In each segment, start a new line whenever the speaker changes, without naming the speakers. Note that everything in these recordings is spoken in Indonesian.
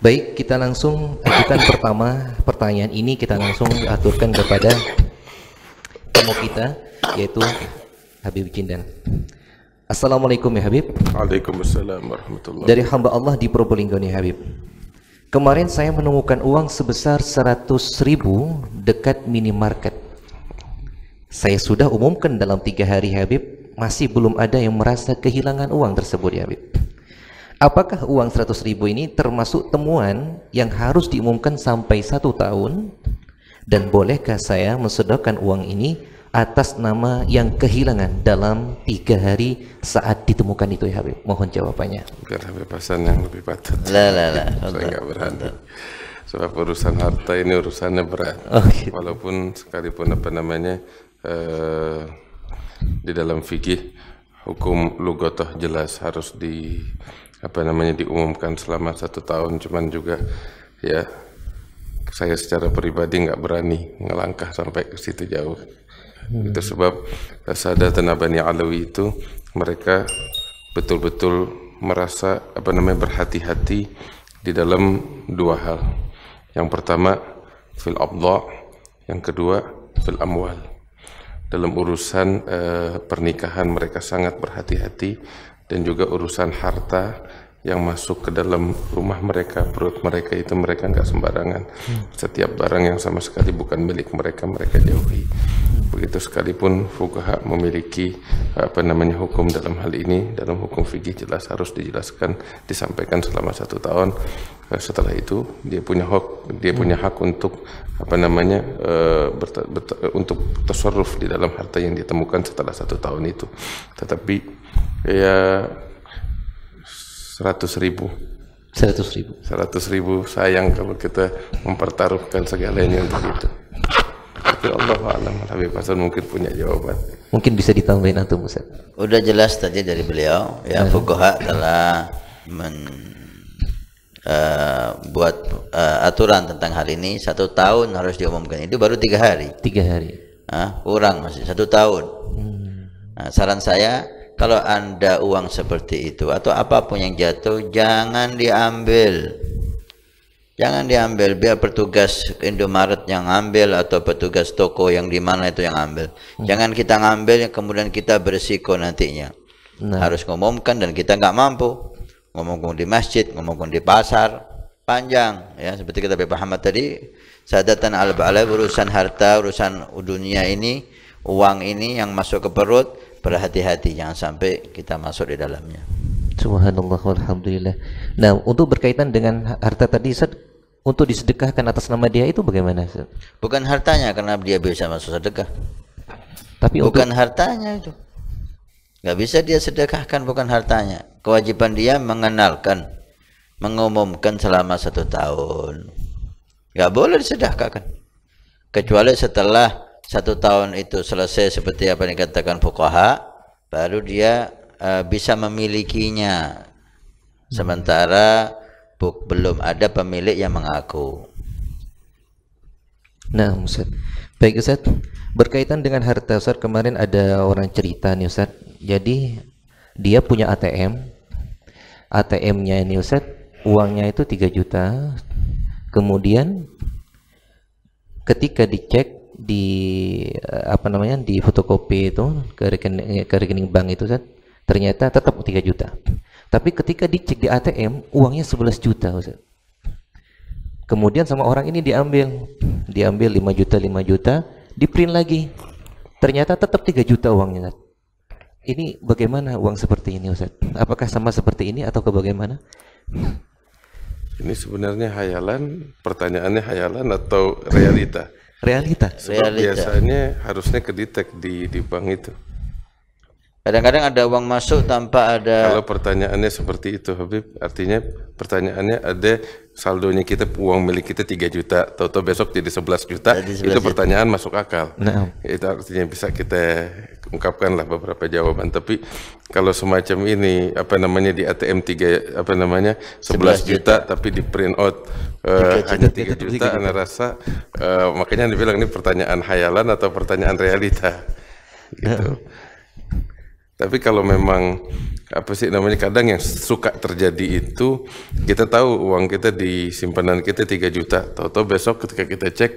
Baik, kita langsung ajukan pertama pertanyaan ini kita langsung aturkan kepada tamu kita yaitu Habib Jindan. Assalamualaikum ya Habib.
Waalaikumsalam warahmatullahi.
Dari hamba Allah di Probolinggo nih Habib. Kemarin saya menemukan uang sebesar 100.000 dekat minimarket. Saya sudah umumkan dalam 3 hari Habib, masih belum ada yang merasa kehilangan uang tersebut ya Habib. Apakah uang 100.000 ini termasuk temuan yang harus diumumkan sampai 1 tahun? Dan bolehkah saya mensedekahkan uang ini atas nama yang kehilangan dalam 3 hari saat ditemukan itu ya Habib? Mohon jawabannya.
Biar Habib Hasan yang lebih patut.
Lah.
Saya nggak berani. Sebab urusan harta ini urusannya berat.
Oh, gitu.
Walaupun sekalipun di dalam fikih hukum lugatoh jelas harus diumumkan selama 1 tahun, cuman juga ya saya secara pribadi nggak berani ngelangkah sampai ke situ jauh. Itu sebab Sadatuna Bani Alawi itu mereka betul-betul merasa berhati-hati di dalam 2 hal. Yang pertama fil abda, yang kedua fil amwal. Dalam urusan pernikahan mereka sangat berhati-hati, dan juga urusan harta yang masuk ke dalam rumah mereka, perut mereka itu mereka nggak sembarangan. Setiap barang yang sama sekali bukan milik mereka, mereka jauhi. Begitu sekalipun fuqaha memiliki hukum dalam hal ini, dalam hukum fikih jelas harus dijelaskan, disampaikan selama 1 tahun. Setelah itu dia punya hak untuk untuk tasarruf di dalam harta yang ditemukan setelah 1 tahun itu. Tetapi ya 100.000 sayang kalau kita mempertaruhkan segalanya untuk itu. Tapi Allah alam, Habib Hasan mungkin punya jawaban.
Mungkin bisa ditambahin antum Ustaz.
Udah jelas tadi dari beliau ya, fuqaha telah buat aturan tentang hal ini. 1 tahun harus diumumkan, itu baru 3 hari.
3 hari.
Kurang masih 1 tahun. Saran saya, kalau Anda uang seperti itu atau apapun yang jatuh, jangan diambil. Jangan diambil, biar petugas Indomaret yang ambil atau petugas toko yang di mana itu yang ambil. Jangan kita ngambil kemudian kita berisiko nantinya. Harus ngumumkan dan kita nggak mampu. Ngomong di masjid, ngomong di pasar, panjang ya, seperti kita paham tadi. Sadatan al-ba'ala, urusan harta, urusan dunia ini, uang ini yang masuk ke perut, berhati-hati jangan sampai kita masuk di dalamnya.
Subhanallah walhamdulillah. Nah, untuk berkaitan dengan harta tadi Ustaz, untuk disedekahkan atas nama dia itu bagaimana Ustaz?
Bukan hartanya, karena dia bisa masuk sedekah.
Tapi
bukan hartanya itu. Nggak bisa dia sedekahkan, bukan hartanya. Kewajiban dia mengenalkan, mengumumkan selama 1 tahun. Nggak boleh disedekahkan. Kecuali setelah 1 tahun itu selesai seperti apa yang dikatakan fuqaha, baru dia bisa memilikinya. Sementara belum ada pemilik yang mengaku.
Nah Ustaz, baik Ustaz, berkaitan dengan harta Ustaz, kemarin ada orang cerita nih Ustaz. Jadi dia punya ATM-nya ini Ustaz, uangnya itu 3 juta. Kemudian ketika dicek di di fotokopi itu ke rekening bank itu Ustaz, ternyata tetap 3 juta. Tapi ketika dicek di ATM, uangnya 11 juta Ustaz. Kemudian sama orang ini diambil 5 juta, di print lagi. Ternyata tetap 3 juta uangnya Ustaz. Ini bagaimana uang seperti ini Ustaz? Apakah sama seperti ini atau bagaimana?
Ini sebenarnya hayalan, pertanyaannya hayalan atau realita?
Realita.
Sebab biasanya harusnya kedetek di bank itu.
Kadang-kadang ada uang masuk tanpa ada.
Kalau pertanyaannya seperti itu Habib, artinya pertanyaannya ada saldonya kita, uang milik kita 3 juta, tahu-tahu besok jadi 11 juta, itu pertanyaan masuk akal. Itu artinya bisa kita ungkapkanlah beberapa jawaban. Tapi kalau semacam ini di ATM 11 juta tapi di print out hanya 3 juta, Anda rasa makanya Anda bilang ini pertanyaan hayalan atau pertanyaan realita gitu. Tapi kalau memang apa sih namanya, kadang yang suka terjadi itu, kita tahu uang kita di simpanan kita 3 juta, tahu-tahu besok ketika kita cek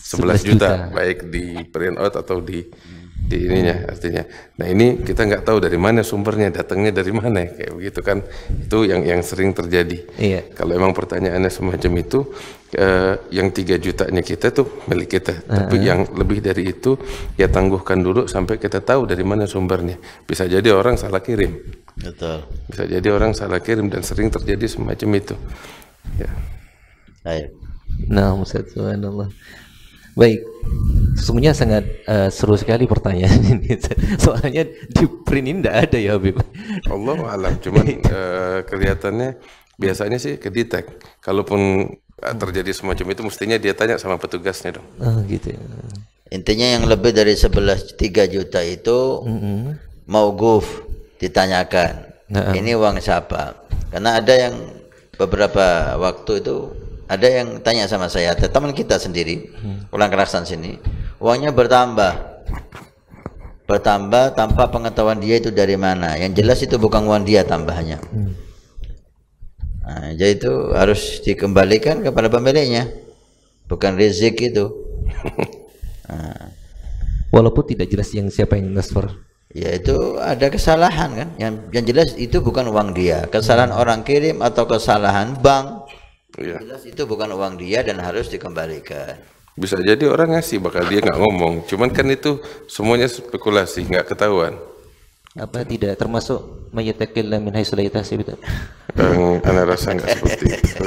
11 juta, baik di print out atau di ininya, artinya. Nah ini kita nggak tahu dari mana sumbernya, datangnya dari mana, kayak begitu kan. Itu yang sering terjadi.
Iya.
Kalau emang pertanyaannya semacam itu, yang 3 jutanya kita tuh milik kita, tapi yang lebih dari itu ya tangguhkan dulu sampai kita tahu dari mana sumbernya. Bisa jadi orang salah kirim.
Betul.
Bisa jadi orang salah kirim, dan sering terjadi semacam itu. Ya.
Baik.
Nah, Ustaz, subhanallah. Baik, sesungguhnya sangat seru sekali pertanyaan ini. Soalnya di print ini tidak ada ya, Habib.
Allah alam, cuman kelihatannya biasanya sih kedetek. Kalaupun terjadi semacam itu, mestinya dia tanya sama petugasnya dong.
Gitu.
Intinya yang lebih dari 3 juta itu mauquf, ditanyakan. Ini uang siapa? Karena ada yang beberapa waktu itu ada yang tanya sama saya, teman kita sendiri, pulang kerasan sini, uangnya bertambah tanpa pengetahuan dia itu dari mana. Yang jelas itu bukan uang dia tambahannya. Nah, jadi itu harus dikembalikan kepada pemiliknya, bukan rezeki itu. Nah,
walaupun tidak jelas yang siapa yang transfer.
Ya itu ada kesalahan kan, yang jelas itu bukan uang dia, kesalahan orang kirim atau kesalahan bank.
Ya.
Jelas itu bukan uang dia dan harus dikembalikan.
Bisa jadi orang ngasih, bakal dia nggak ngomong. Cuman kan itu semuanya spekulasi, nggak ketahuan.
Apa tidak termasuk mayyatakillah min haitsu la yahtasib itu?
Anak rasa nggak seperti itu.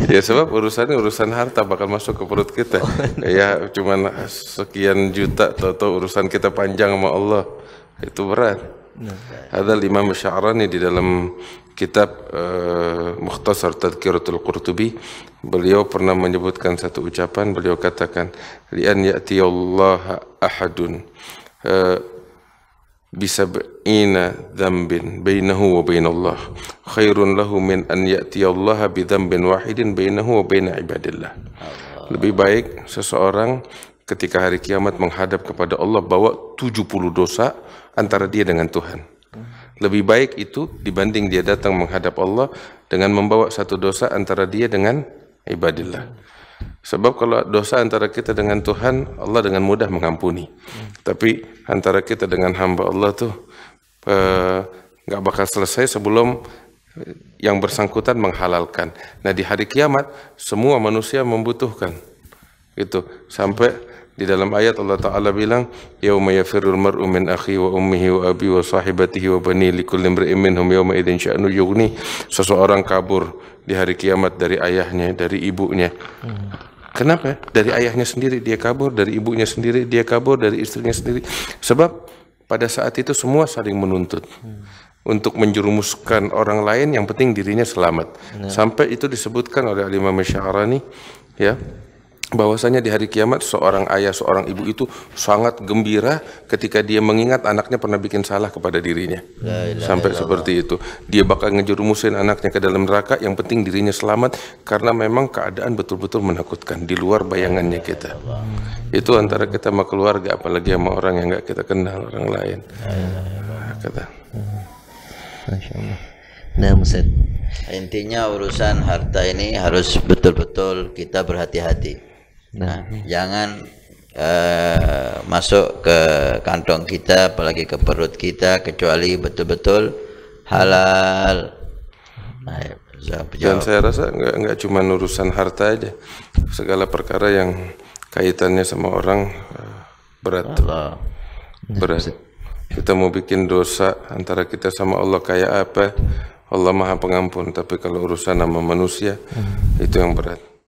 Ya sebab urusan harta bakal masuk ke perut kita. Ya cuman sekian juta, tahu-tahu urusan kita panjang sama Allah, itu berat. Ada Imam Sya'rani di dalam kitab Mukhtasar Tadhkiratul Qurtubi, beliau pernah menyebutkan satu ucapan. Beliau katakan, li'an ya'tiyallaha ahadun bisab'ina dzambin bainahu wa bainallah khairun lahu min an ya'tiyallaha bidzambin wahidin bainahu wa baina ibadillah. Lebih baik seseorang ketika hari kiamat menghadap kepada Allah bawa 70 dosa antara dia dengan Tuhan. Lebih baik itu dibanding dia datang menghadap Allah dengan membawa 1 dosa antara dia dengan ibadillah. Sebab kalau dosa antara kita dengan Tuhan, Allah dengan mudah mengampuni. Tapi antara kita dengan hamba Allah tuh nggak bakal selesai sebelum yang bersangkutan menghalalkan. Nah di hari kiamat semua manusia membutuhkan itu, sampai di dalam ayat Allah Ta'ala bilang, yauma yafirrul mar'u min akhi wa ummihi wa abi wa sahibatihi wa bani likulli imri'in minhum yauma idzin sya'nu yughni. Seseorang kabur di hari kiamat dari ayahnya, dari ibunya. Kenapa? Dari ayahnya sendiri dia kabur, dari ibunya sendiri dia kabur, dari istrinya sendiri. Sebab pada saat itu semua saling menuntut untuk menjerumuskan orang lain, yang penting dirinya selamat. Sampai itu disebutkan oleh Imam Sya'rani, ya, bahwasanya di hari kiamat seorang ayah, seorang ibu itu sangat gembira ketika dia mengingat anaknya pernah bikin salah kepada dirinya. Sampai seperti itu. Dia bakal ngejerumusin anaknya ke dalam neraka, yang penting dirinya selamat, karena memang keadaan betul-betul menakutkan, di luar bayangannya kita. Itu antara kita sama keluarga, apalagi sama orang yang nggak kita kenal, orang lain. Kata.
Masya Allah. Nah, Ustaz,
intinya urusan harta ini harus betul-betul kita berhati-hati. Nah, jangan masuk ke kantong kita, apalagi ke perut kita, kecuali betul-betul halal. Nah,
dan saya rasa nggak cuma urusan harta aja, segala perkara yang kaitannya sama orang berat. Berat. Kita mau bikin dosa antara kita sama Allah kayak apa, Allah Maha Pengampun, tapi kalau urusan sama manusia itu yang berat.